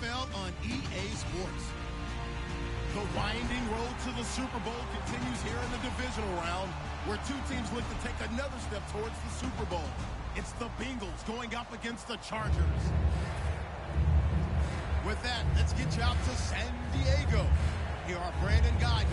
NFL on EA Sports. The winding road to the Super Bowl continues here in the divisional round, where two teams look to take another step towards the Super Bowl. It's the Bengals going up against the Chargers. With that, let's get you out to San Diego. Here are Brandon Guyton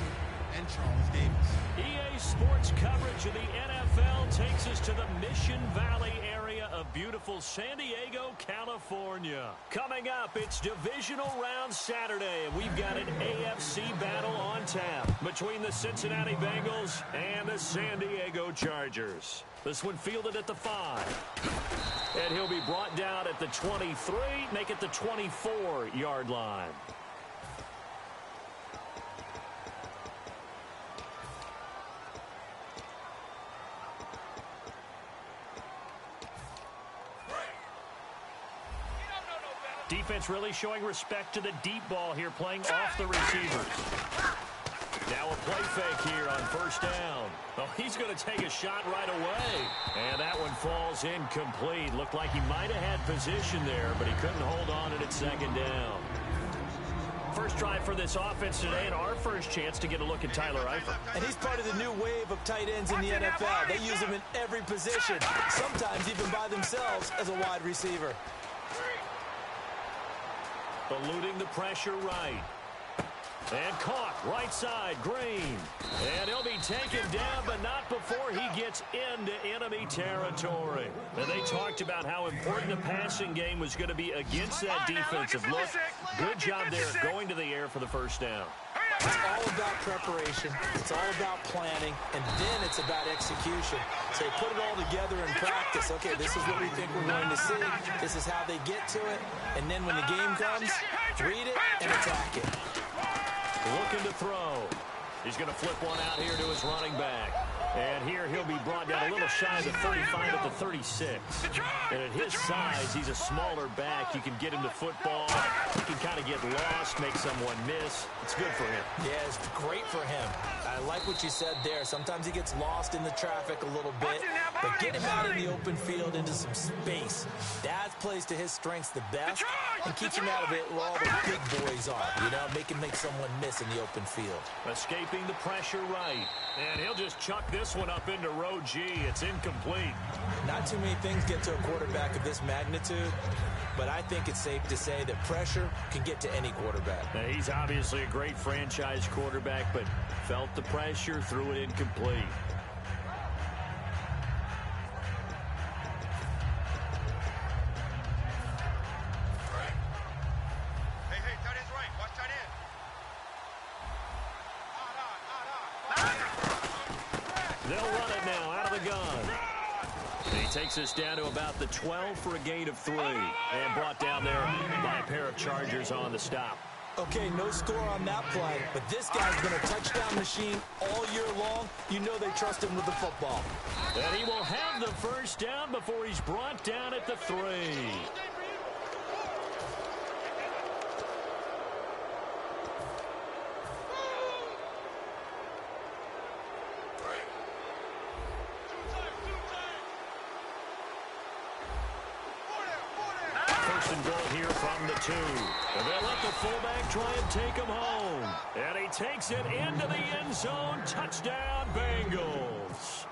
and Charles Davis. EA Sports coverage of the NFL takes us to the Mission Valley area of beautiful San Diego, California. Coming up, it's Divisional Round Saturday, and we've got an AFC battle on tap between the Cincinnati Bengals and the San Diego Chargers. This one fielded at the 5. And he'll be brought down at the 23, make it the 24-yard line. Defense really showing respect to the deep ball here, playing off the receivers. Now a play fake here on first down. Oh, he's going to take a shot right away. And that one falls incomplete. Looked like he might have had position there, but he couldn't hold on it at second down. First drive for this offense today, and our first chance to get a look at Tyler Eifert. And he's part of the new wave of tight ends in the NFL. They use him in every position, sometimes even by themselves as a wide receiver. Eluding the pressure right. And caught right side, Green. And he'll be taken down, but not before he gets into enemy territory. And they talked about how important the passing game was going to be against that defensive look. Good job there going to the air for the first down. It's all about preparation. It's all about planning. And then it's about execution. So they put it all together in practice. Okay, this is what we think we're going to see. This is how they get to it. And then when the game comes, read it and attack it. Looking to throw. He's going to flip one out here to his running back. And here he'll be brought down a little shy of the 35 at the 36. And at his size, he's a smaller back. You can get him to football. He can kind of get lost, make someone miss. It's good for him. Yeah, it's great for him. I like what you said there. Sometimes he gets lost in the traffic a little bit. But get him out in the open field into some space. That plays to his strengths the best and keeps him out of it where all the big boys are. You know, make someone miss in the open field. Escaping the pressure right. And he'll just chuck this one up into row G. It's incomplete. Not too many things get to a quarterback of this magnitude, but I think it's safe to say that pressure can get to any quarterback. Now, he's obviously a great franchise quarterback, but felt the pressure, threw it incomplete. They'll run it now out of the gun. And he takes us down to about the 12 for a gain of 3. And brought down there by a pair of Chargers on the stop. Okay, no score on that play, but this guy's been a touchdown machine all year long. You know they trust him with the football. And he will have the first down before he's brought down at the 3. Here from the 2. And they'll let the fullback try and take him home. And he takes it into the end zone. Touchdown, Bengals.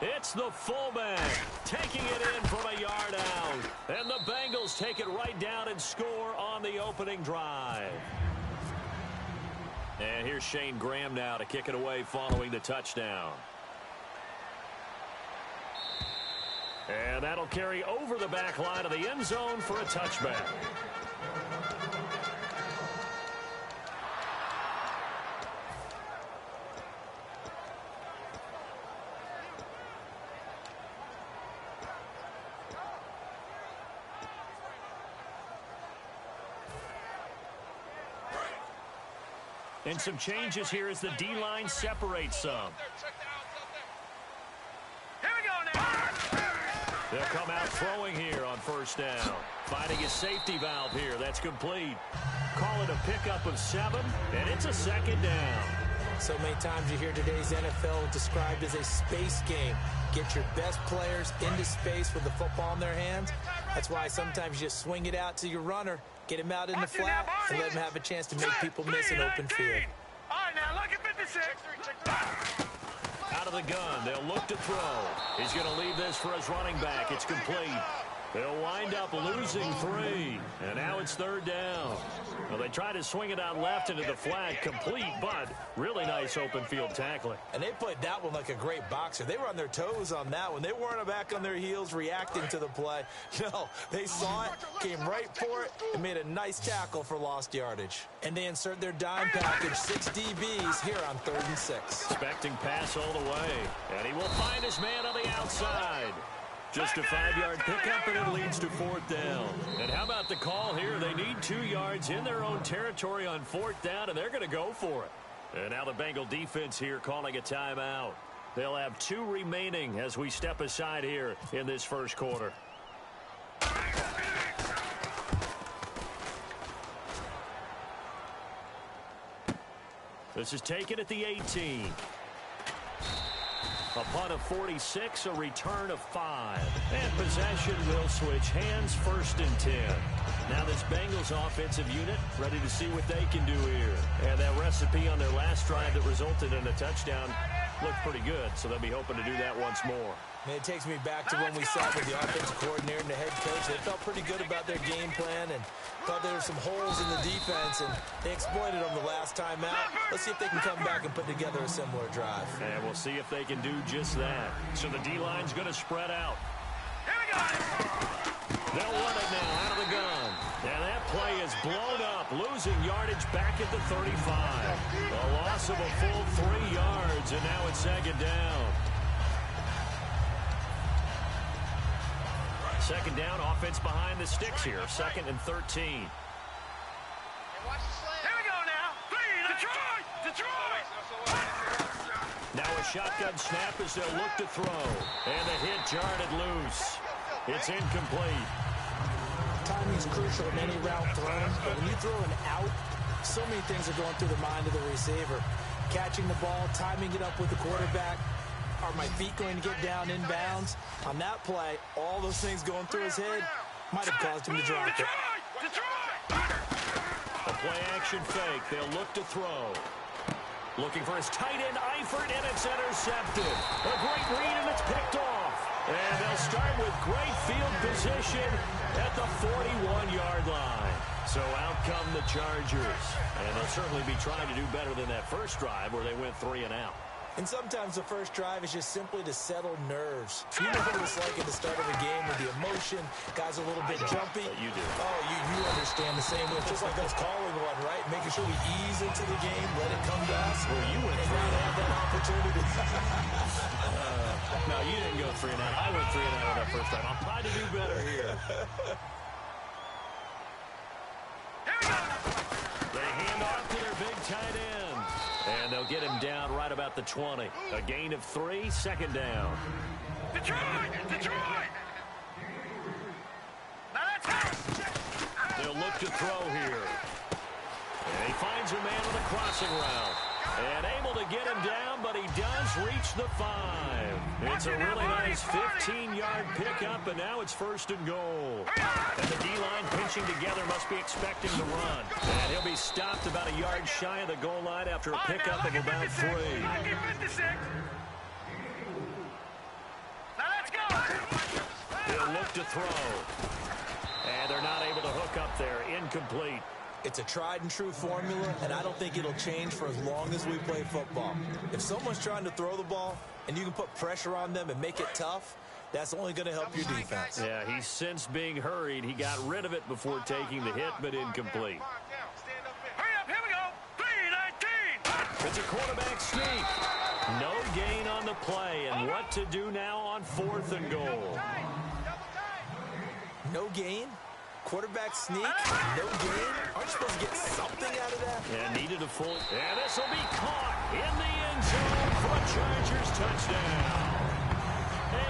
It's the fullback taking it in from a yard out. And the Bengals take it right down and score on the opening drive. And here's Shane Graham now to kick it away following the touchdown. And that'll carry over the back line of the end zone for a touchback. And some changes here as the D-line separates some. They'll come out throwing here on first down. Finding his safety valve here. That's complete. Call it a pickup of 7, and it's a second down. So many times you hear today's NFL described as a space game. Get your best players into space with the football in their hands. That's why sometimes you just swing it out to your runner, Get him out in the flat and let him have a chance to make people miss an open field. All right, now look at 56. Out of the gun, they'll look to throw. He's going to leave this for his running back. It's complete. They'll wind up losing 3. And now it's 3rd down. Well, they try to swing it out left into the flat, complete, but really nice open field tackling. And they played that one like a great boxer. They were on their toes on that one. They weren't back on their heels reacting to the play. No, they saw it, came right for it, and made a nice tackle for lost yardage. And they insert their dime package, 6 DBs here on 3rd and 6. Expecting pass all the way. And he will find his man on the outside. Just a 5-yard pickup, and it leads to 4th down. And how about the call here? They need 2 yards in their own territory on 4th down, and they're going to go for it. And now the Bengal defense here calling a timeout. They'll have 2 remaining as we step aside here in this first quarter. This is taken at the 18. A punt of 46, a return of 5. And possession will switch hands, 1st and 10. Now this Bengals offensive unit ready to see what they can do here. And that recipe on their last drive that resulted in a touchdown looked pretty good, so they'll be hoping to do that once more. And it takes me back to when we sat with the offensive coordinator and the head coach. They felt pretty good about their game plan and thought there were some holes in the defense, and they exploited them the last time out. Let's see if they can come back and put together a similar drive. And we'll see if they can do just that. So the D-line's going to spread out. Here we go. They'll run it now out of the gun. And that play is blown up, losing yardage back at the 35. A loss of a full 3 yards, and now it's 2nd down. 2nd down, offense behind the sticks here. 2nd and 13. Here we go now. Detroit! Now a shotgun snap as they'll look to throw. And the hit jarred it loose. It's incomplete. Timing is crucial in any route thrown, but when you throw an out, so many things are going through the mind of the receiver. Catching the ball, timing it up with the quarterback. Are my feet going to get down inbounds? On that play, all those things going through his head might have caused him to drop it. A play-action fake. They'll look to throw. Looking for his tight end, Eifert, and it's intercepted. A great read, and it's picked off. And they'll start with great field position at the 41-yard line. So out come the Chargers. And they'll certainly be trying to do better than that first drive where they went 3 and out. And sometimes the first drive is just simply to settle nerves. You know what it's like at the start of a game with the emotion. Guys are a little bit jumpy. You do. Oh, you understand the same way. Just like us calling one, right? Making sure we ease into the game, let it come to us. Well, you went and 3 and have that opportunity. No, you didn't go 3 and out. I went 3 and out on that first time. I'll try to do better here. They hand off to their big tight end. And they'll get him down right about the 20. A gain of 3, 2nd down. Detroit! They'll look to throw here. And he finds a man on the crossing route. And able to get him down, but he does reach the 5. It's a really nice 15-yard pickup, and now it's 1st and goal. And the D-line pinching together must be expecting the run. And he'll be stopped about a yard shy of the goal line after a pickup of about 3. He'll look to throw. And they're not able to hook up there. Incomplete. It's a tried-and-true formula, and I don't think it'll change for as long as we play football. If someone's trying to throw the ball and you can put pressure on them and make it tough, that's only going to help your defense. Yeah, he's since being hurried. He got rid of it before taking the hit, but incomplete. Hurry up, here we go. 3-19. It's a quarterback sneak. No gain on the play, and what to do now on 4th and goal. No gain? Quarterback sneak? No gain? Aren't you supposed to get something out of that? And needed a full... And this will be caught in the end zone for a Chargers touchdown.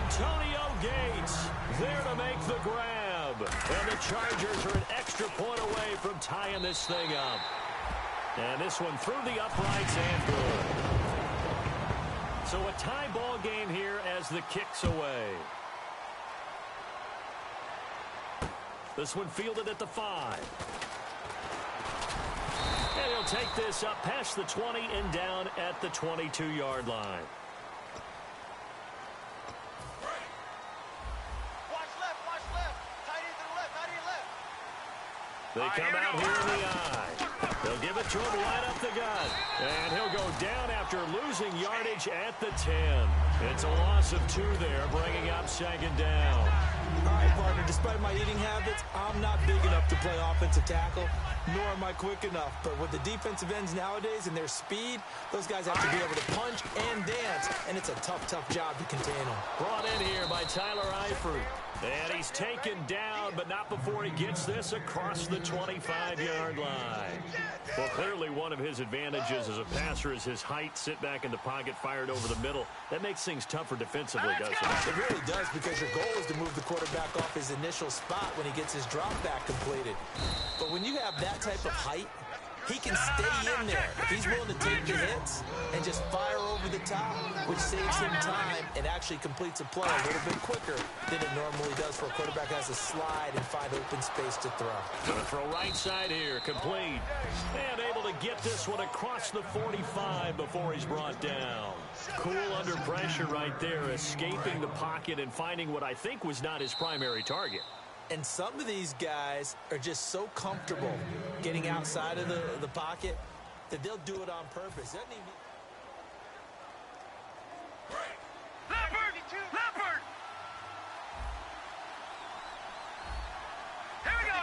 Antonio Gates there to make the grab. And the Chargers are an extra point away from tying this thing up. And this one through the uprights and good. So a tie ball game here as the kick's away. This one fielded at the 5. And he'll take this up past the 20 and down at the 22-yard line. They come out here in the eye. They'll give it to him right up the gut. And he'll go down after losing yardage at the 10. It's a loss of 2 there, bringing up 2nd down. All right, partner, despite my eating habits, I'm not big enough to play offensive tackle, nor am I quick enough. But with the defensive ends nowadays and their speed, those guys have to be able to punch and dance, and it's a tough, tough job to contain them. Brought in here by Tyler Eifert. And he's taken down, but not before he gets this across the 25-yard line. Well, clearly one of his advantages as a passer is his height. Sit back in the pocket, fired over the middle. That makes things tougher defensively, doesn't it? It really does, because your goal is to move the quarterback off his initial spot when he gets his drop back completed. But when you have that type of height, he can stay in there. If he's willing to take the hits and just fire over the top, which saves him time and actually completes a play a little bit quicker than it normally does for a quarterback who has to slide and find open space to throw. Gonna throw right side here, complete. And able to get this one across the 45 before he's brought down. Cool under pressure right there, escaping the pocket and finding what I think was not his primary target. And some of these guys are just so comfortable getting outside of the pocket that they'll do it on purpose. Doesn't even... Leopard! Here we go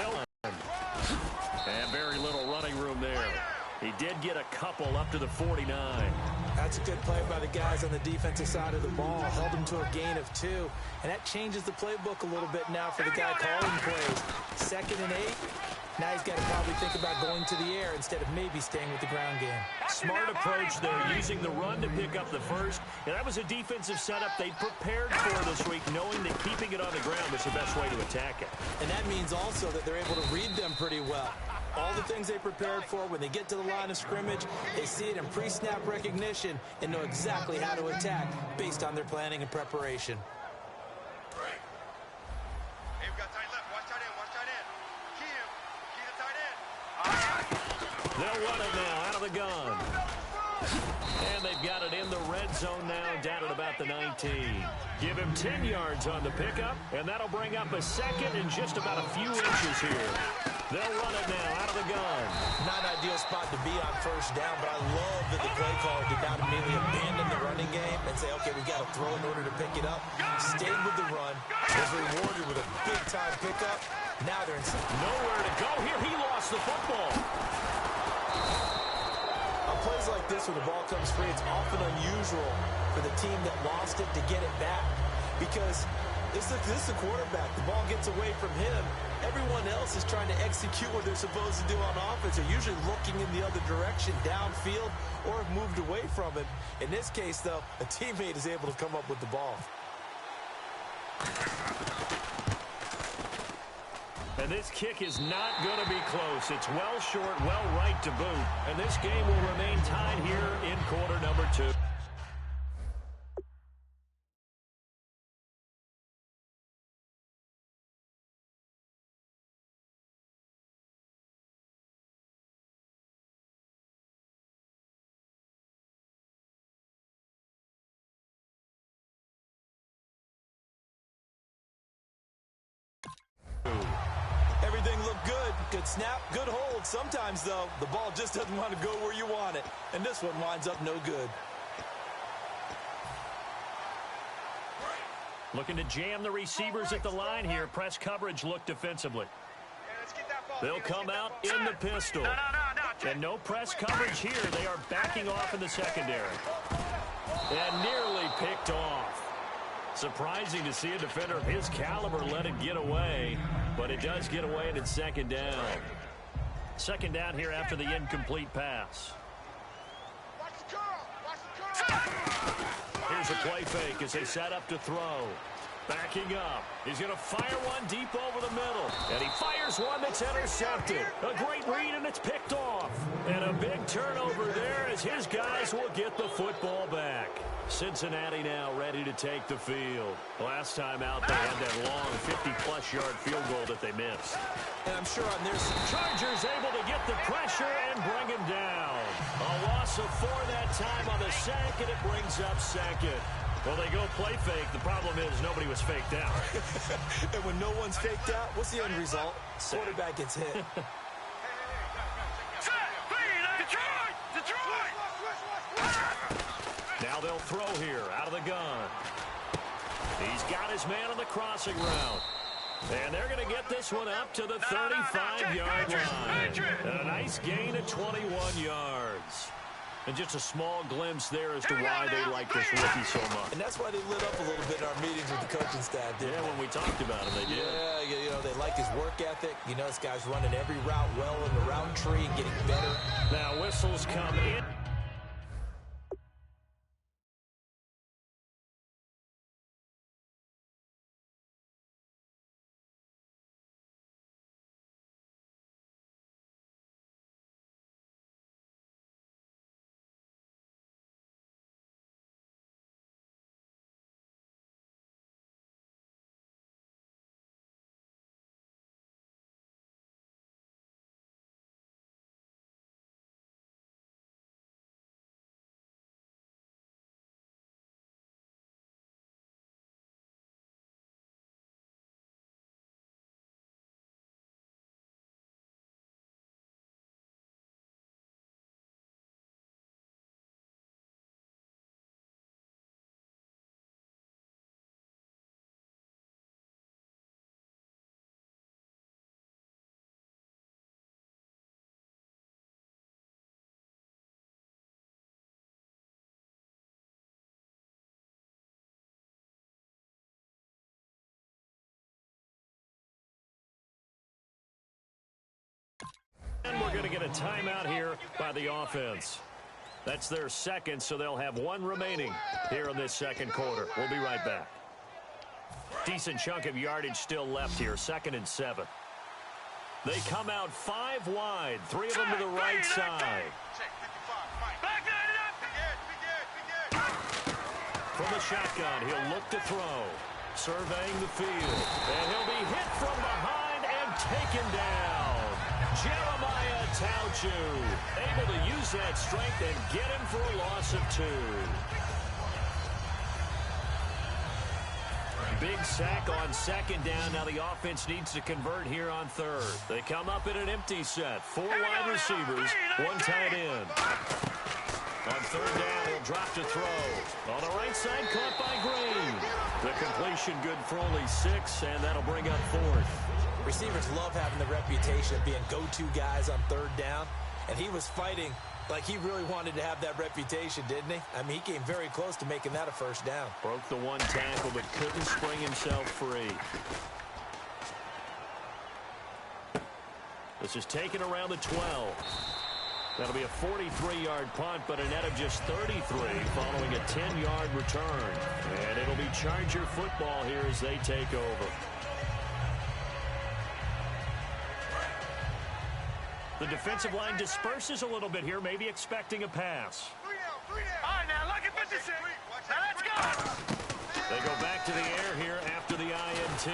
now! And very little running room there. He did get a couple up to the 49. That's a good play by the guys on the defensive side of the ball. Held them to a gain of 2. And that changes the playbook a little bit now for the guy calling plays. 2nd and 8. Now he's got to probably think about going to the air instead of maybe staying with the ground game. Smart approach there, using the run to pick up the first. And that was a defensive setup they prepared for this week, knowing that keeping it on the ground is the best way to attack it. And that means also that they're able to read them pretty well. All the things they prepared for, when they get to the line of scrimmage, they see it in pre-snap recognition and know exactly how to attack based on their planning and preparation. Hey, we got tight left. Watch tight end. Watch tight end. Key him. Key the tight end. They'll run it now out of the gun. And they've got it in the red zone now, down at about the 19. Give him 10 yards on the pickup, and that'll bring up a 2nd and just about a few inches here. They'll run it now out of the gun. Not an ideal spot to be on 1st down, but I love that the play caller did not immediately abandon the running game and say, okay, we got to throw in order to pick it up. Stayed with the run, was rewarded with a big-time pickup. Now they're inside. Nowhere to go here. He lost the football. On plays like this, when the ball comes free, it's often unusual for the team that lost it to get it back, because this is the quarterback. The ball gets away from him. Everyone else is trying to execute what they're supposed to do on offense. They're usually looking in the other direction, downfield, or have moved away from him. In this case, though, a teammate is able to come up with the ball. And this kick is not going to be close. It's well short, well right to boot. And this game will remain tied here in quarter number 2. Everything looked good. Good snap, good hold. Sometimes, though, the ball just doesn't want to go where you want it. And this one winds up no good. Looking to jam the receivers at the line here. Press coverage look defensively. They'll come out in the pistol. And no press coverage here. They are backing off in the secondary. And nearly picked off. Surprising to see a defender of his caliber let it get away, but it does get away and it's 2nd down. 2nd down here after the incomplete pass. Here's a play fake as they set up to throw. Backing up. He's going to fire one deep over the middle. And he fires one that's intercepted. A great read, and it's picked off. And a big turnover there as his guys will get the football back. Cincinnati now ready to take the field. Last time out, they had that long 50-plus yard field goal that they missed. And I'm sure on their Chargers able to get the pressure and bring him down. A loss of 4 that time on the sack, and it brings up second. Well, they go play fake. The problem is nobody was faked out. And when no one's faked out, what's the end result? Quarterback gets hit. Now they'll throw here out of the gun. He's got his man on the crossing route. And they're going to get this one up to the 35-yard line. And a nice gain of 21 yards. And just a small glimpse there as to why they like this rookie so much. And that's why they lit up a little bit in our meetings with the coaching staff, didn't they? When we talked about him, they did. Yeah, you know, they like his work ethic. You know, this guy's running every route well in the route tree and getting better. Now whistles come in. And we're going to get a timeout here by the offense. That's their second, so they'll have one remaining here in this second quarter. We'll be right back. Decent chunk of yardage still left here, 2nd and 7. They come out 5 wide, 3 of them to the right side. From the shotgun, he'll look to throw. Surveying the field. And he'll be hit from behind and taken down. Jeremiah Tauchu able to use that strength and get him for a loss of 2. Big sack on 2nd down. Now the offense needs to convert here on 3rd. They come up in an empty set. 4 wide receivers, 1 tight end. On 3rd down, he'll drop to throw. On the right side, caught by Green. The completion good for only 6, and that'll bring up 4th. Receivers love having the reputation of being go-to guys on 3rd down, and he was fighting like he really wanted to have that reputation, didn't he? I mean, he came very close to making that a 1st down. Broke the 1 tackle, but couldn't spring himself free. This is taken around the 12. That'll be a 43-yard punt, but a net of just 33 following a 10-yard return. And it'll be Charger football here as they take over. The defensive line disperses a little bit here, maybe expecting a pass. 3 down, 3 down. All right, now look at 56. Now let's go. They go back to the air here after the INT.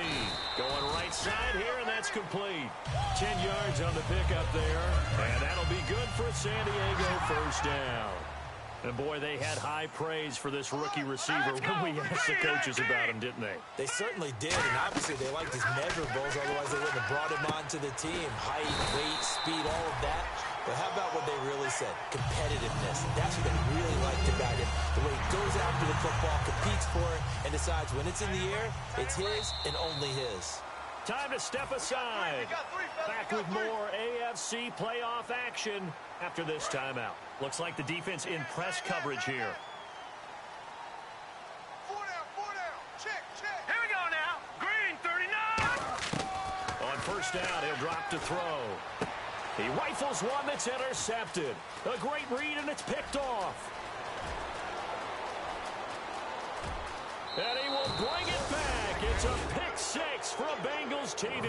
Going right side here, and that's complete. 10 yards on the pickup there, and that'll be good for a San Diego 1st down. And, boy, they had high praise for this rookie receiver when we asked the coaches about him, didn't they? They certainly did, and obviously they liked his measurables, otherwise they wouldn't have brought him onto the team. Height, weight, speed, all of that. But how about what they really said? Competitiveness. That's what they really liked about him. The way he goes after the football, competes for it, and decides when it's in the air, it's his and only his. Time to step aside. Back with more AFC playoff action after this timeout. Looks like the defense in press coverage here. 4 down. Check. Here we go now. Green, 39. On 1st down, he'll drop to throw. He rifles one that's intercepted. A great read, and it's picked off. And he will bring it back It's a pick six for a Bengals TD.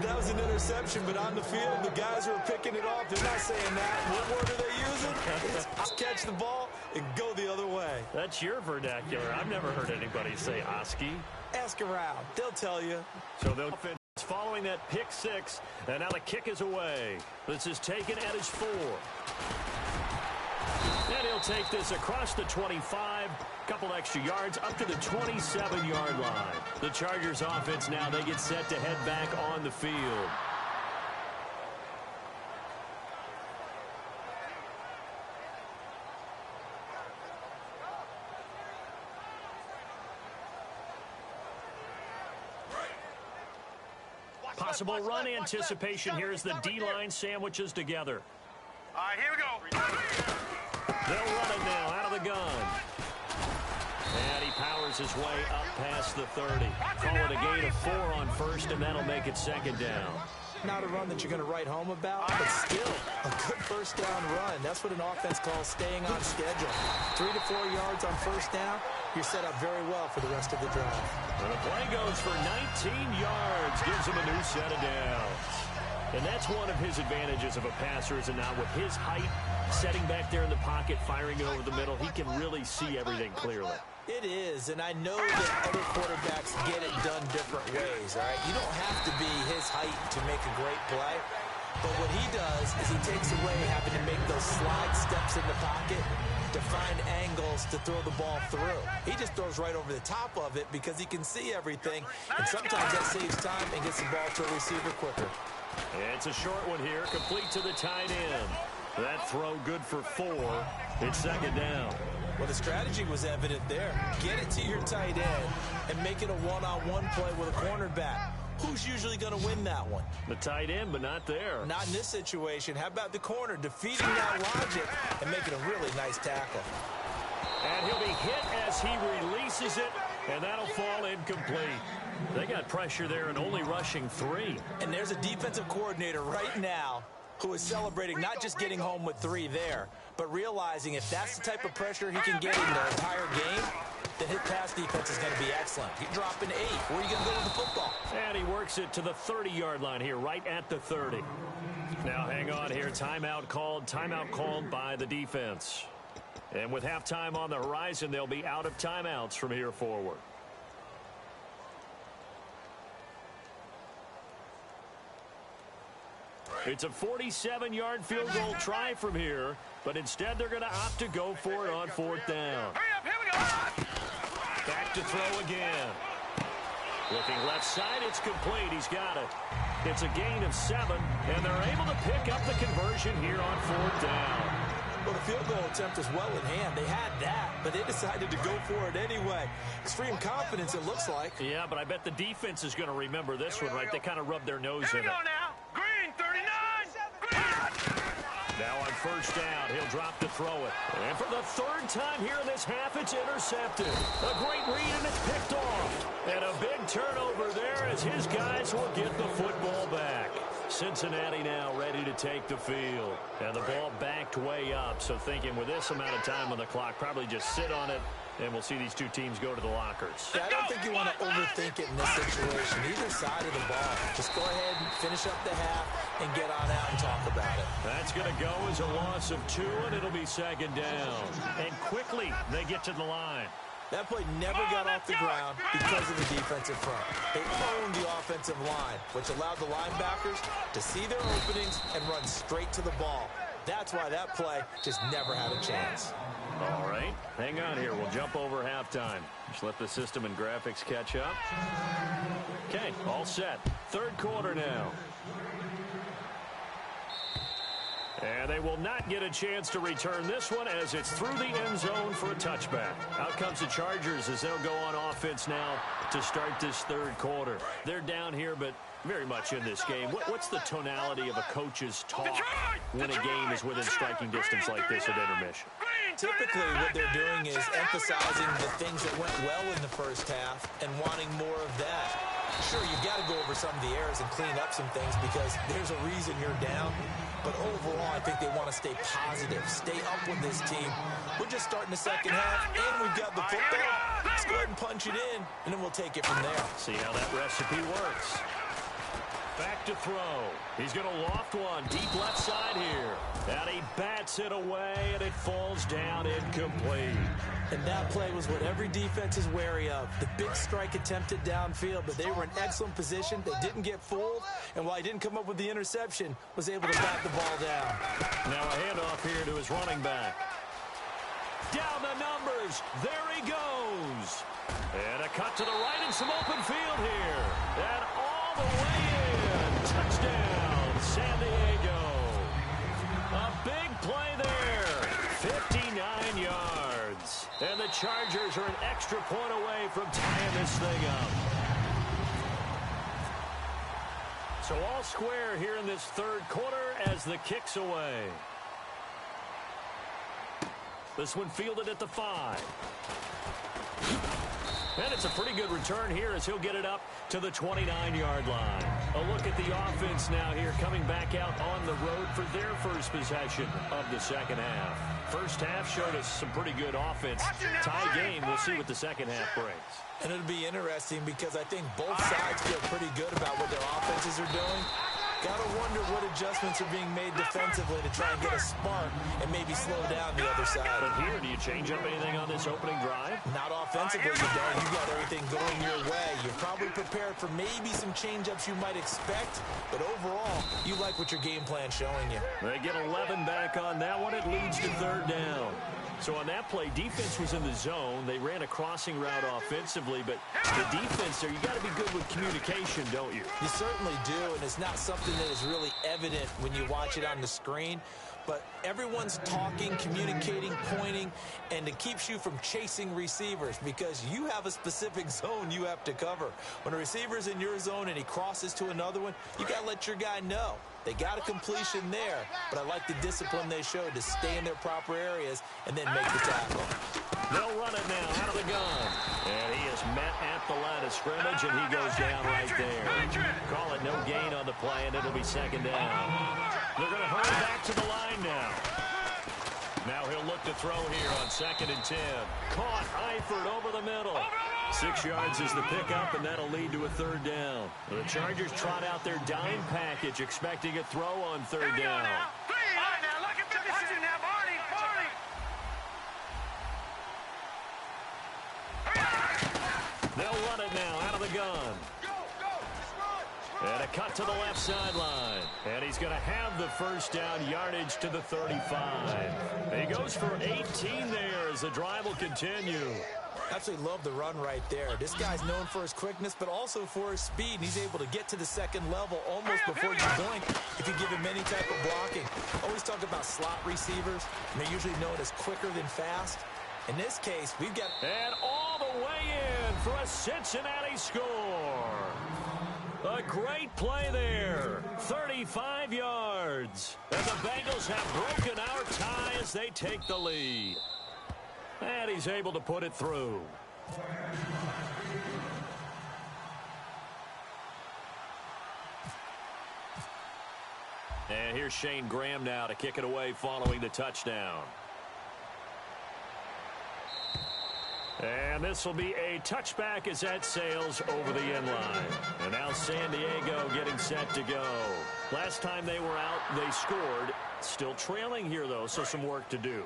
That was an interception, but on the field, the guys who are picking it off, they're not saying that. What word are they using? It's just catch the ball and go the other way. That's your vernacular. I've never heard anybody say Oski. Ask around. They'll tell you. So they'll offense following that pick six, and now the kick is away. This is taken at his 4. And he'll take this across the 25, couple extra yards, up to the 27-yard line. The Chargers offense now, they get set to head back on the field. Possible run anticipation here as the D-line sandwiches together. All right, here we go. They'll run it now out of the gun. And he powers his way up past the 30. Call it a gain of 4 on first, and that'll make it second down. Not a run that you're going to write home about, but still a good first down run. That's what an offense calls staying on schedule. 3 to 4 yards on first down, you're set up very well for the rest of the drive. And the play goes for 19 yards, gives him a new set of downs. And that's one of his advantages of a passer, is it not? With his height, setting back there in the pocket, firing it over the middle, he can really see everything clearly. It is, and I know that other quarterbacks get it done different ways, all right? You don't have to be his height to make a great play, but what he does is he takes away having to make those slide steps in the pocket to find angles to throw the ball through. He just throws right over the top of it because he can see everything, and sometimes that saves time and gets the ball to a receiver quicker. It's a short one here, complete to the tight end. That throw good for 4. It's second down. Well, the strategy was evident there. Get it to your tight end and make it a one-on-one play with a cornerback. Who's usually going to win that one? The tight end, but not there. Not in this situation. How about the corner defeating that logic and making a really nice tackle? And he'll be hit as he releases it, and that'll fall incomplete. They got pressure there and only rushing 3. And there's a defensive coordinator right now who is celebrating not just getting home with 3 there, but realizing if that's the type of pressure he can get in the entire game, then his pass defense is going to be excellent. He's dropping 8. Where are you going to go with the football? And he works it to the 30-yard line here, right at the 30. Now hang on here. Timeout called by the defense. And with halftime on the horizon, they'll be out of timeouts from here forward. It's a 47-yard field goal try from here, but instead they're going to opt to go for it on 4th down. Hurry up, here we go. Back to throw again. Looking left side, it's complete. He's got it. It's a gain of 7, and they're able to pick up the conversion here on 4th down. Well, the field goal attempt is well in hand. They had that, but they decided to go for it anyway. Extreme confidence, it looks like. Yeah, but I bet the defense is going to remember this one, right? They kind of rubbed their nose Here in we it. go now. Green, 39. Green. Now on first down, he'll drop to throw it. And for the 3rd time here in this half, it's intercepted. A great read, and it's picked off. And a big turnover there as his guys will get the football back. Cincinnati now ready to take the field. And the ball backed way up. So thinking with this amount of time on the clock, probably just sit on it, and we'll see these two teams go to the lockers. Yeah, I don't think you want to overthink it in this situation. Either side of the ball. Just go ahead and finish up the half and get on out and talk about it. That's going to go as a loss of 2, and it'll be second down. And quickly, they get to the line. That play never got off the ground because of the defensive front. They owned the offensive line, which allowed the linebackers to see their openings and run straight to the ball. That's why that play just never had a chance. All right, hang on here. We'll jump over halftime. Just let the system and graphics catch up. Okay, all set. 3rd quarter now. And they will not get a chance to return this one as it's through the end zone for a touchback. Out comes the Chargers as they'll go on offense now to start this 3rd quarter. They're down here, but very much in this game. What's the tonality of a coach's talk when a game is within striking distance like this at intermission? Typically, what they're doing is emphasizing the things that went well in the first half and wanting more of that. Sure, you've got to go over some of the errors and clean up some things because there's a reason you're down. But overall, I think they want to stay positive, stay up with this team. We're just starting the second half, and we've got the football. Let's go ahead and punch it in, and then we'll take it from there. See how that recipe works. Back to throw. He's going to loft one deep left side here. And he bats it away, and it falls down incomplete. And that play was what every defense is wary of. The big strike attempted downfield, but they were in excellent position. They didn't get fooled, and while he didn't come up with the interception, was able to bat the ball down. Now a handoff here to his running back. Down the numbers. There he goes. And a cut to the right and some open field here. And all the way in. Touchdown, San Diego. A big play there. 59 yards. And the Chargers are an extra point away from tying this thing up. So all square here in this third quarter as the kick's away. This one fielded at the 5. And it's a pretty good return here as he'll get it up to the 29-yard line. A look at the offense now here coming back out on the road for their first possession of the second half. First half showed us some pretty good offense. Tie game, we'll see what the second half brings. And it'll be interesting because I think both sides feel pretty good about what their offenses are doing. Gotta wonder what adjustments are being made defensively to try and get a spark and maybe slow down the other side. But here, do you change up anything on this opening drive? Not offensively, you don't. You've got everything going your way. You're probably prepared for maybe some change-ups you might expect, but overall, you like what your game plan's showing you. They get 11 back on that one. It leads to third down. So on that play, defense was in the zone. They ran a crossing route offensively, but the defense there, you got to be good with communication, don't you? You certainly do, and it's not something that is really evident when you watch it on the screen. But everyone's talking, communicating, pointing, and it keeps you from chasing receivers because you have a specific zone you have to cover. When a receiver's in your zone and he crosses to another one, you got to let your guy know. They got a completion there, but I like the discipline they showed to stay in their proper areas and then make the tackle. They'll run it now out of the gun. And he is met at the line of scrimmage, and he goes down right there. Call it no gain on the play, and it'll be second down. They're going to hurry back to the line now. Now he'll look to throw here on 2nd and 10. Caught Eifert over the middle. 6 yards is the pickup, and that'll lead to a third down. The Chargers trot out their dime package, expecting a throw on third down. They'll run it now out of the gun. And a cut to the left sideline. And he's going to have the first down, yardage to the 35. He goes for 18 there as the drive will continue. Absolutely love the run right there. This guy's known for his quickness, but also for his speed. And he's able to get to the second level almost before you blink if you give him any type of blocking. Always talk about slot receivers, and they're usually known as quicker than fast. In this case, we've got... And all the way in for a Cincinnati score. A great play there. 35 yards. And the Bengals have broken our tie as they take the lead. And he's able to put it through. And here's Shane Graham now to kick it away following the touchdown. And this will be a touchback as that sails over the end line. And now San Diego getting set to go. Last time they were out, they scored. Still trailing here, though, so some work to do.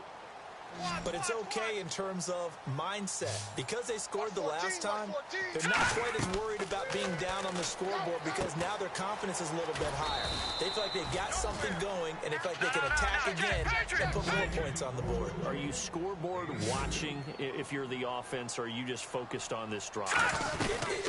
But it's okay in terms of mindset. Because they scored the last time, they're not quite as worried about being down on the scoreboard because now their confidence is a little bit higher. They feel like they've got something going, and they feel like they can attack again and put more points on the board. Are you scoreboard watching if you're the offense, or are you just focused on this drive?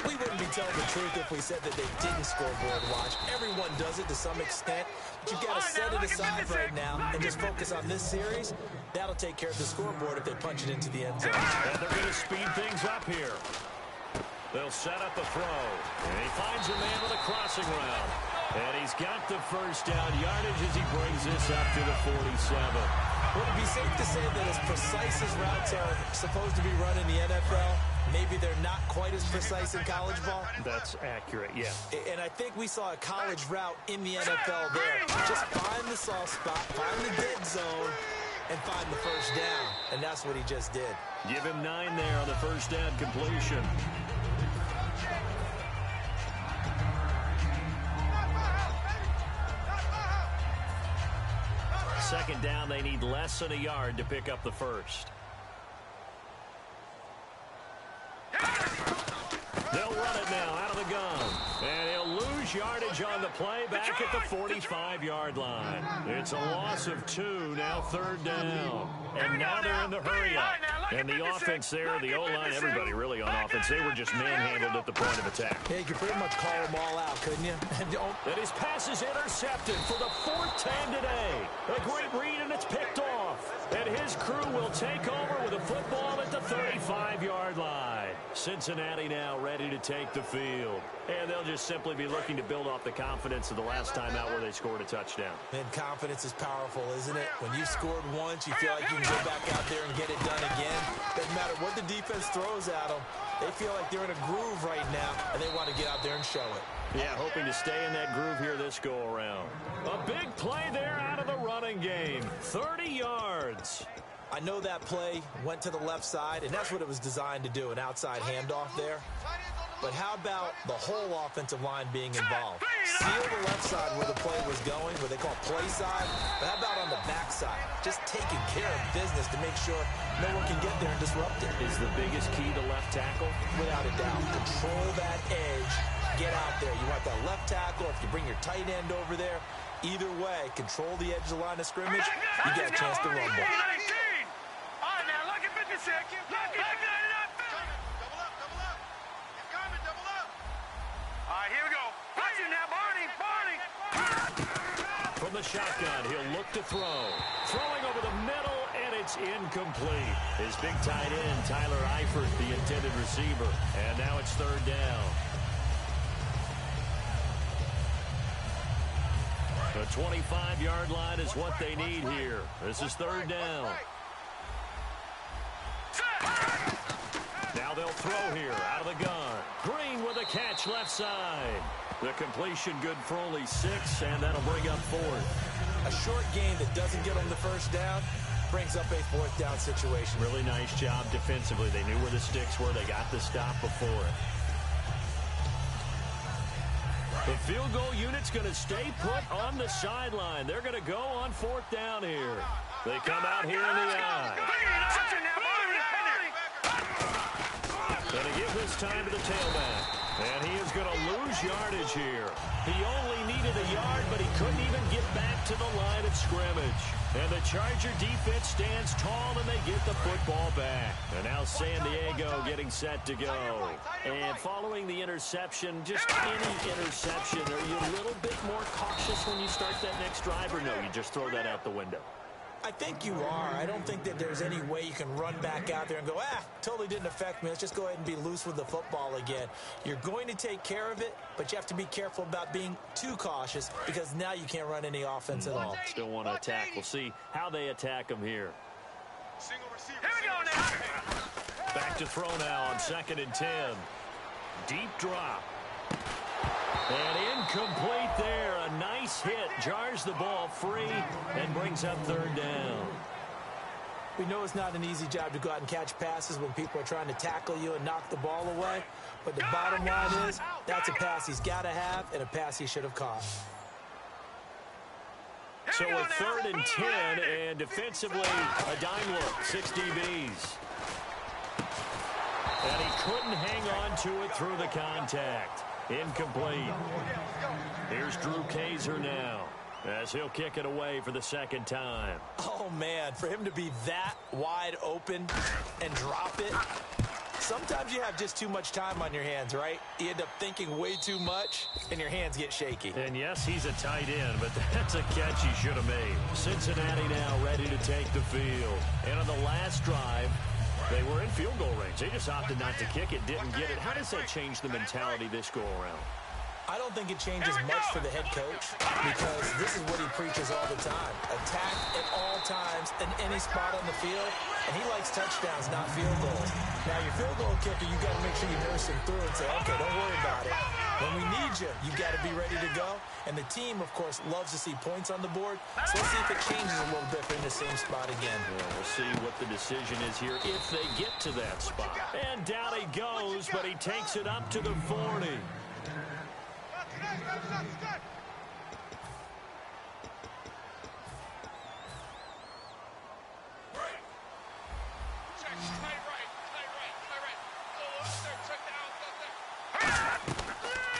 We wouldn't be telling the truth if we said that they didn't scoreboard watch. Everyone does it to some extent, but you've got to set it aside right now and just focus on this series. That'll take care of the scoreboard if they punch it into the end zone. And they're going to speed things up here. They'll set up a throw. And he finds a man with a crossing route. And he's got the first down yardage as he brings this up to the 47. Would it be safe to say that as precise as routes are supposed to be run in the NFL, maybe they're not quite as precise in college ball. That's accurate, yeah. And I think we saw a college route in the NFL there. Just find the soft spot, find the dead zone, and find the first down. And that's what he just did. Give him 9 there on the first down completion. Second down, they need less than a yard to pick up the first. They'll run it now out of the gun. And he'll lose yardage on the play back at the 45-yard line. It's a loss of 2, now third down. And now they're in the hurry-up. And the offense there, the O-line, everybody really on offense, they were just manhandled at the point of attack. Yeah, you could pretty much call them all out, couldn't you? And his pass is intercepted for the 4th time today. A great read, and it's picked off. And his crew will take over with a football at the 35-yard line. Cincinnati now ready to take the field. And they'll just simply be looking to build off the confidence of the last time out where they scored a touchdown. And confidence is powerful, isn't it? When you've scored once, you feel like you can go back out there and get it done again. Doesn't matter what the defense throws at them. They feel like they're in a groove right now, and they want to get out there and show it. Yeah, hoping to stay in that groove here this go-around. A big play there out of the running game. 30 yards. I know that play went to the left side, and that's what it was designed to do, an outside handoff there. But how about the whole offensive line being involved? Seal the left side where the play was going, where they call play side. But how about on the back side? Just taking care of business to make sure no one can get there and disrupt it. Is the biggest key to left tackle? Without a doubt. Control that edge. Get out there. You want that left tackle. If you bring your tight end over there, either way, control the edge of the line of scrimmage. You get a chance to rumble. All right, now, look at 56. Look at it. Double up. He's coming, double up. All right, here we go. Watch it now, Barney. From the shotgun, he'll look to throw. Throwing over the middle, and it's incomplete. His big tight end, Tyler Eifert, the intended receiver. And now it's third down. The 25-yard line is what they need here. This is third down. Now they'll throw here out of the gun. Green with a catch left side. The completion good for only 6, and that'll bring up 4th. A short game that doesn't get them the first down brings up a 4th down situation. Really nice job defensively. They knew where the sticks were. They got the stop before it. The field goal unit's going to stay put on the sideline. They're going to go on 4th down here. They come out here in the eye. Going to give this time to the tailback. And he is going to lose yardage here. He only needed a yard, but he couldn't even get back to the line of scrimmage. And the Charger defense stands tall, and they get the football back. And now San Diego getting set to go. And following the interception, just any interception, are you a little bit more cautious when you start that next drive, or no, you just throw that out the window? I think you are. I don't think that there's any way you can run back out there and go, totally didn't affect me. Let's just go ahead and be loose with the football again. You're going to take care of it, but you have to be careful about being too cautious because now you can't run any offense at all. Still want to attack. We'll see how they attack them here. Single receiver. Here we go now. Back to throw now on 2nd and 10. Deep drop. And incomplete there. A nice hit. Jars the ball free and brings up third down. We know it's not an easy job to go out and catch passes when people are trying to tackle you and knock the ball away. But the bottom line is that's a pass he's got to have and a pass he should have caught. So a 3rd and 10, and defensively, a dime look, 6 DBs. And he couldn't hang on to it through the contact. Incomplete. Here's Drew Kaiser now, as he'll kick it away for the 2nd time. Oh, man, for him to be that wide open and drop it. Sometimes you have just too much time on your hands, right? You end up thinking way too much, and your hands get shaky. And yes, he's a tight end, but that's a catch he should have made. Cincinnati now ready to take the field. And on the last drive, they were in field goal range. They just opted not to kick it, didn't get it. How does that change the mentality this go-around? I don't think it changes much for the head coach because this is what he preaches all the time. Attack at all times in any spot on the field, and he likes touchdowns, not field goals. Now, your field goal kicker, you got to make sure you nurse him through and say, okay, don't worry about it. When we need you, you got to be ready to go. And the team, of course, loves to see points on the board. So let's see if it changes a little bit in the same spot again. Well, we'll see what the decision is here if they get to that spot. And down he goes, but he takes it up to the 40.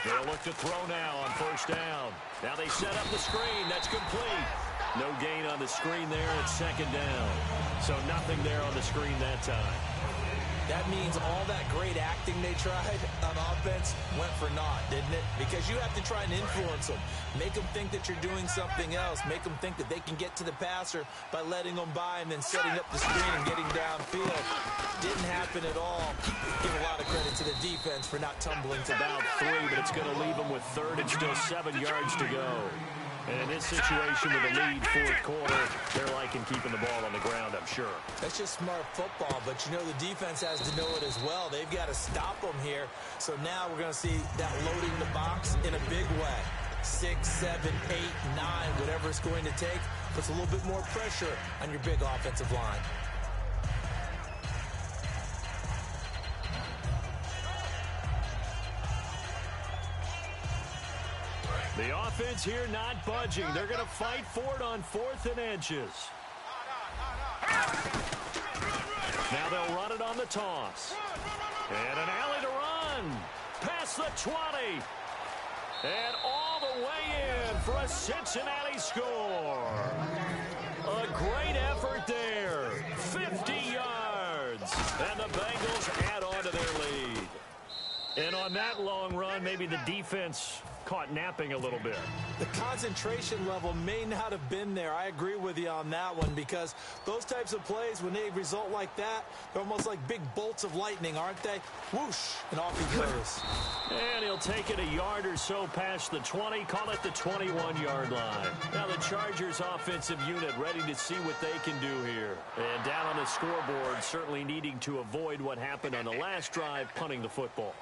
They'll look to throw now on first down. Now they set up the screen. That's complete. No gain on the screen there. It's second down. So nothing there on the screen that time. That means all that great acting they tried on offense went for naught, didn't it? Because you have to try and influence them. Make them think that you're doing something else. Make them think that they can get to the passer by letting them by and then setting up the screen and getting downfield. Didn't happen at all. Give a lot of credit to the defense for not tumbling to about 3, but it's going to leave them with third and still 7 yards to go. And in this situation with a lead fourth quarter, they're liking keeping the ball on the ground, I'm sure. That's just smart football, but you know the defense has to know it as well. They've got to stop them here. So now we're going to see that loading the box in a big way. 6, 7, 8, 9, whatever it's going to take, puts a little bit more pressure on your big offensive line. The offense here not budging. They're going to fight for it on 4th and inches. Now they'll run it on the toss. And an alley to run. Past the 20. And all the way in for a Cincinnati score. A great effort there. 50 yards. And the Bengals add on to their lead. And on that long run, maybe the defense caught napping a little bit. The concentration level may not have been there. I agree with you on that one because those types of plays, when they result like that, they're almost like big bolts of lightning, aren't they? Whoosh, and off he goes. And he'll take it a yard or so past the 20, call it the 21-yard line. Now the Chargers offensive unit ready to see what they can do here. And down on the scoreboard, certainly needing to avoid what happened on the last drive, punting the football.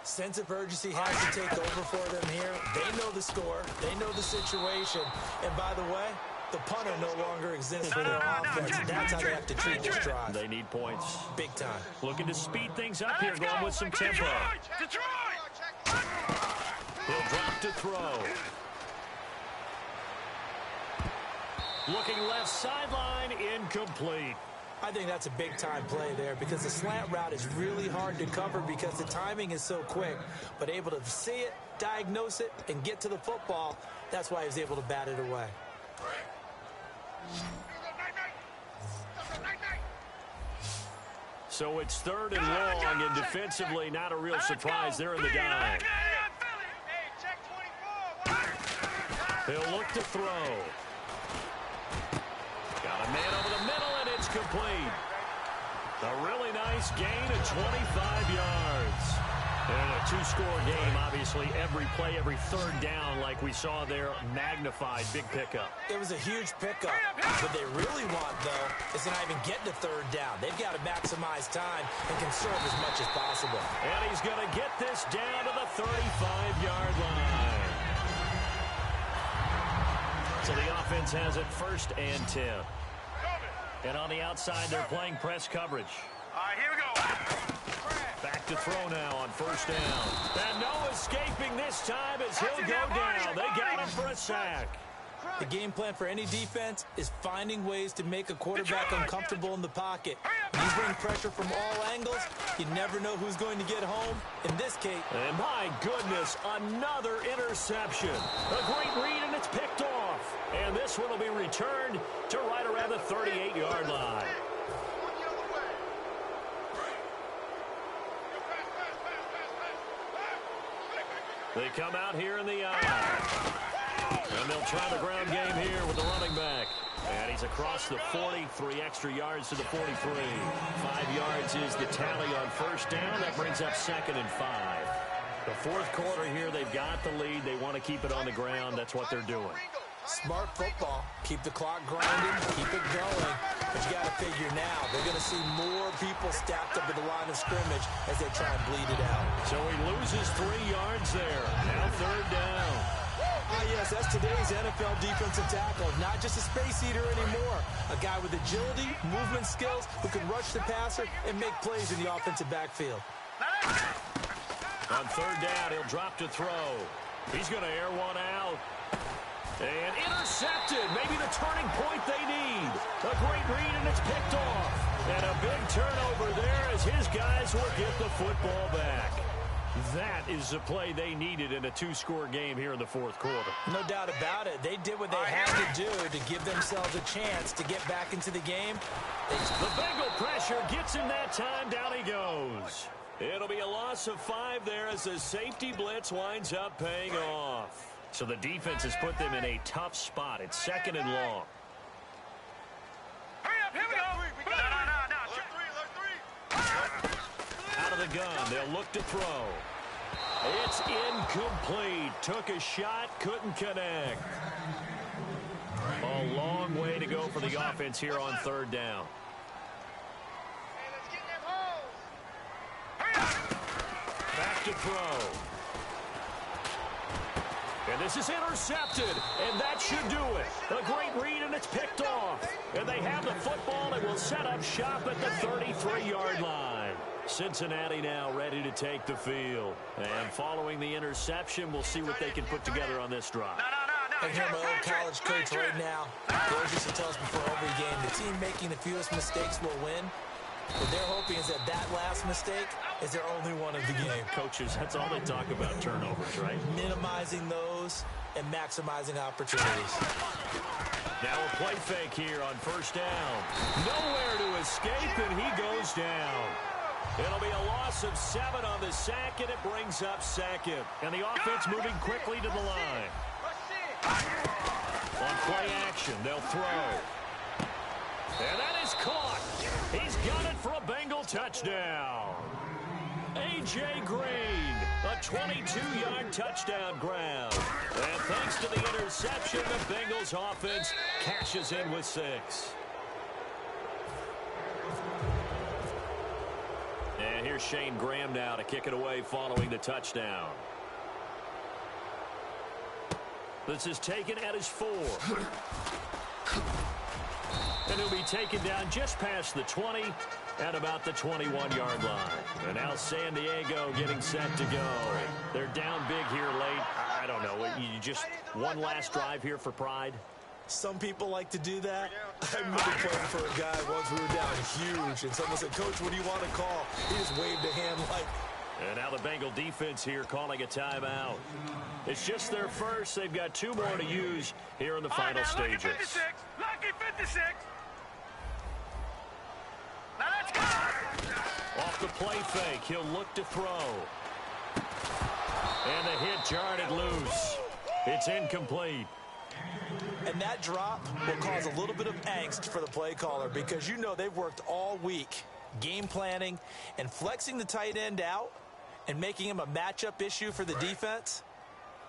Sense of urgency has to take over for them here. They know the score. They know the situation. And by the way, the punter no longer exists for their offense. That's how they have to treat this drive. They need points. Big time. Looking to speed things up here, going with some tempo. He'll drop to throw. Looking left sideline, incomplete. I think that's a big-time play there because the slant route is really hard to cover because the timing is so quick. But able to see it, diagnose it, and get to the football, that's why he was able to bat it away. So it's 3rd and long, and defensively, not a real surprise. They're in the dive. He'll look to throw. Got a man over the middle, and it's complete. A really nice gain of 25 yards. And a 2-score game, obviously. Every play, every 3rd down, like we saw there, magnified. Big pickup. It was a huge pickup. What they really want, though, is to not even get to 3rd down. They've got to maximize time and conserve as much as possible. And he's going to get this down to the 35-yard line. So the offense has it 1st and 10. And on the outside, they're playing press coverage. All right, here we go. Back to throw now on 1st down. And no escaping this time as he'll go down. They got him for a sack. The game plan for any defense is finding ways to make a quarterback uncomfortable in the pocket. When you bring pressure from all angles, you never know who's going to get home. In this case... And my goodness, another interception. A great read, and it's picked off. And this one will be returned to right around the 38-yard line. They come out here in the eye. And they'll try the ground game here with the running back. And he's across the 40, 3 extra yards to the 43. 5 yards is the tally on 1st down. That brings up 2nd and 5. The fourth quarter here, they've got the lead. They want to keep it on the ground. That's what they're doing. Smart football. Keep the clock grinding, keep it going. But you got to figure now, they're going to see more people stacked up at the line of scrimmage as they try and bleed it out. So he loses 3 yards there. Now third down. Yes, that's today's NFL defensive tackle. Not just a space eater anymore. A guy with agility, movement skills, who can rush the passer and make plays in the offensive backfield. On third down, he'll drop to throw. He's going to air one out. And intercepted. Maybe the turning point they need. A great read, and it's picked off. And a big turnover there as his guys will get the football back. That is the play they needed in a 2-score game here in the fourth quarter. No doubt about it. They did what they had to do to give themselves a chance to get back into the game. The Bengal pressure gets him that time. Down he goes. It'll be a loss of 5 there as the safety blitz winds up paying off. So the defense has put them in a tough spot. It's 2nd and long. Hurry up, here we go. Out of the gun, they'll look to throw. It's incomplete. Took a shot, couldn't connect. A long way to go for the offense here on third down. Hey, let's get them holes. Back to throw. And this is intercepted, and that should do it. A great read, and it's picked off. And they have the football and will set up shop at the 33-yard line. Cincinnati now ready to take the field. And following the interception, we'll see what they can put together on this drive. I hear my old college coach right now. He always used to tell us before every game, the team making the fewest mistakes will win. What they're hoping is that that last mistake is their only one of the game. Coaches, that's all they talk about, turnovers, right? Minimizing those and maximizing opportunities. Now a play fake here on first down. Nowhere to escape, and he goes down. It'll be a loss of 7 on the sack, and it brings up 2nd. And the offense moving quickly to the line. On play action, they'll throw. And that is caught. He's got it for a Bengal touchdown. A.J. Green, a 22-yard touchdown grab. And thanks to the interception, the Bengals offense cashes in with 6. And here's Shane Graham now to kick it away following the touchdown. This is taken at his 4. And he'll be taken down just past the 20 at about the 21-yard line. And now San Diego getting set to go. They're down big here late. I don't know. You just one last drive here for pride? Some people like to do that. I remember playing for a guy once. We were down huge, and someone said, "Coach, what do you want to call?" He just waved a hand like... And now the Bengal defense here calling a timeout. It's just their first. They've got 2 more to use here in the final stages. Lucky 56. Lucky 56. Now let's go. Off the play fake, he'll look to throw. And the hit jarred it loose. It's incomplete. And that drop will cause a little bit of angst for the play caller because you know they've worked all week game planning and flexing the tight end out and making him a matchup issue for the defense.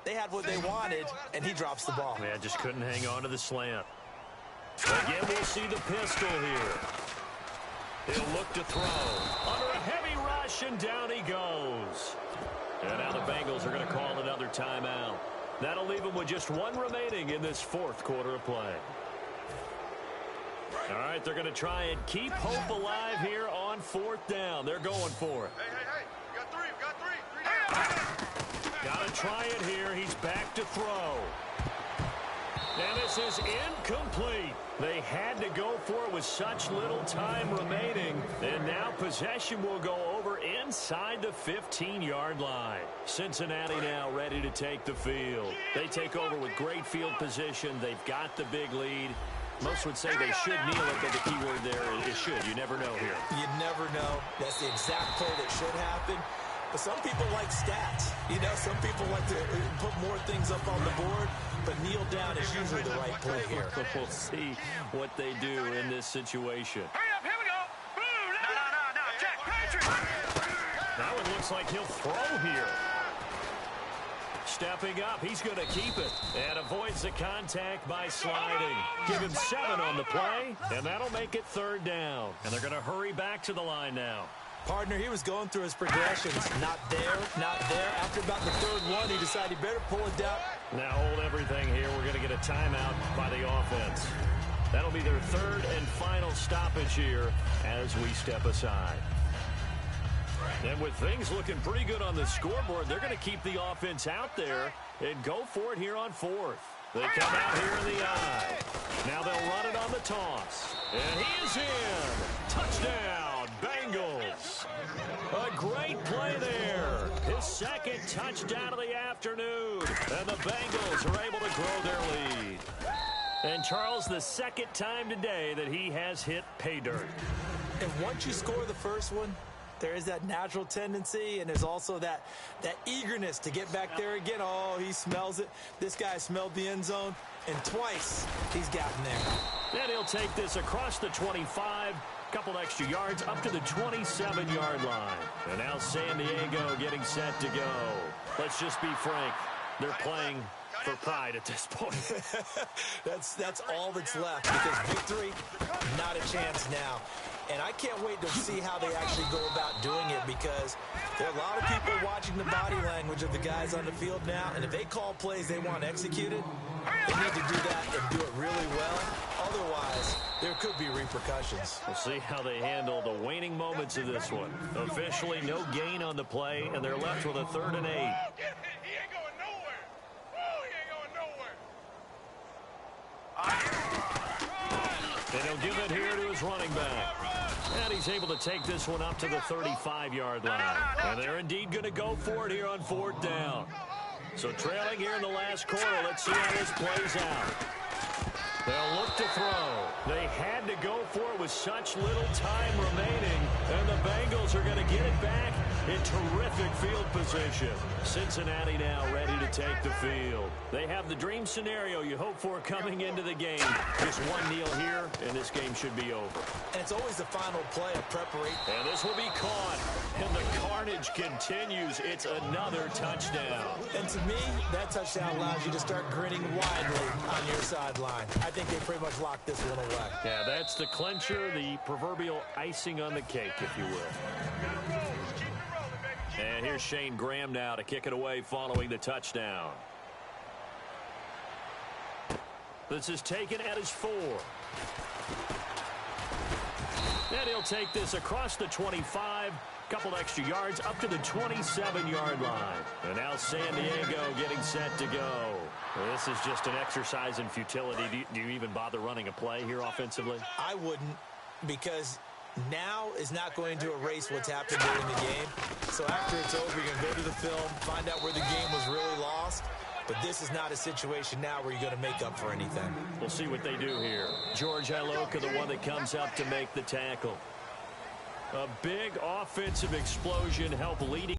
They had what they wanted, and he drops the ball. Yeah, just couldn't hang on to the slant. Again, we'll see the pistol here. He'll look to throw. Under a heavy rush, and down he goes. And now the Bengals are going to call another timeout. That'll leave them with just 1 remaining in this 4th quarter of play. All right, they're going to try and keep hope alive here on 4th down. They're going for it. Hey. We got 3. We got 3. 3 down. Got to try it here. He's back to throw. And this is incomplete. They had to go for it with such little time remaining. And now possession will go over inside the 15-yard line. Cincinnati now ready to take the field. They take over with great field position. They've got the big lead. Most would say they should kneel it, but the key word there is should. You never know here. You never know. That's the exact play that should happen. But some people like stats. You know, some people like to put more things up on the board, but kneel down is usually the right play here. We'll see what they do in this situation. Hurry up, here we go. No. Check, Patrick. Now it looks like he'll throw here. Stepping up, he's going to keep it and avoids the contact by sliding. Give him 7 on the play, and that'll make it 3rd down. And they're going to hurry back to the line now. Partner, he was going through his progressions. Not there, not there. After about the 3rd one, he decided he better pull it down. Now hold everything here. We're going to get a timeout by the offense. That'll be their 3rd and final stoppage here as we step aside. And with things looking pretty good on the scoreboard, they're going to keep the offense out there and go for it here on 4th. They come out here in the eye. Now they'll run it on the toss. And he is in. Touchdown, Bengals. A great play there. His 2nd touchdown of the afternoon. And the Bengals are able to grow their lead. And Charles, the 2nd time today that he has hit pay dirt. And once you score the first one, there is that natural tendency, and there's also that eagerness to get back there again. Oh, he smells it. This guy smelled the end zone, and twice he's gotten there. And he'll take this across the 25, couple extra yards up to the 27-yard line. And now San Diego getting set to go. Let's just be frank. They're playing for pride at this point. That's all that's left, because victory, not a chance now. And I can't wait to see how they actually go about doing it, because there are a lot of people watching the body language of the guys on the field now, and if they call plays they want executed, they need to do that and do it really well. Otherwise, there could be repercussions. We'll see how they handle the waning moments of this one. Officially no gain on the play, and they're left with a 3rd and 8. He ain't going nowhere. Oh, he ain't going nowhere. And he'll give it here to his running back. And he's able to take this one up to the 35-yard line. And they're indeed going to go for it here on 4th down. So trailing here in the last quarter, let's see how this plays out. They'll look to throw. They had to go for it with such little time remaining. And the Bengals are going to get it back in terrific field position. Cincinnati now ready to take the field. They have the dream scenario you hope for coming into the game. Just one kneel here, and this game should be over. And it's always the final play of preparation. And this will be caught. And the carnage continues. It's another touchdown. And to me, that touchdown allows you to start grinning widely on your sideline. I think they pretty much locked this one away. Yeah, that's the clincher, the proverbial icing on the cake, if you will. And here's Shane Graham now to kick it away following the touchdown. This is taken at his 4. And he'll take this across the 25. Couple extra yards up to the 27-yard line. And now San Diego getting set to go. Well, this is just an exercise in futility. Do you even bother running a play here offensively? I wouldn't, because now is not going to erase what's happened during the game. So after it's over, you're going to go to the film, find out where the game was really lost. But this is not a situation now where you're going to make up for anything. We'll see what they do here. George Iloka, the one that comes up to make the tackle. A big offensive explosion helped leading.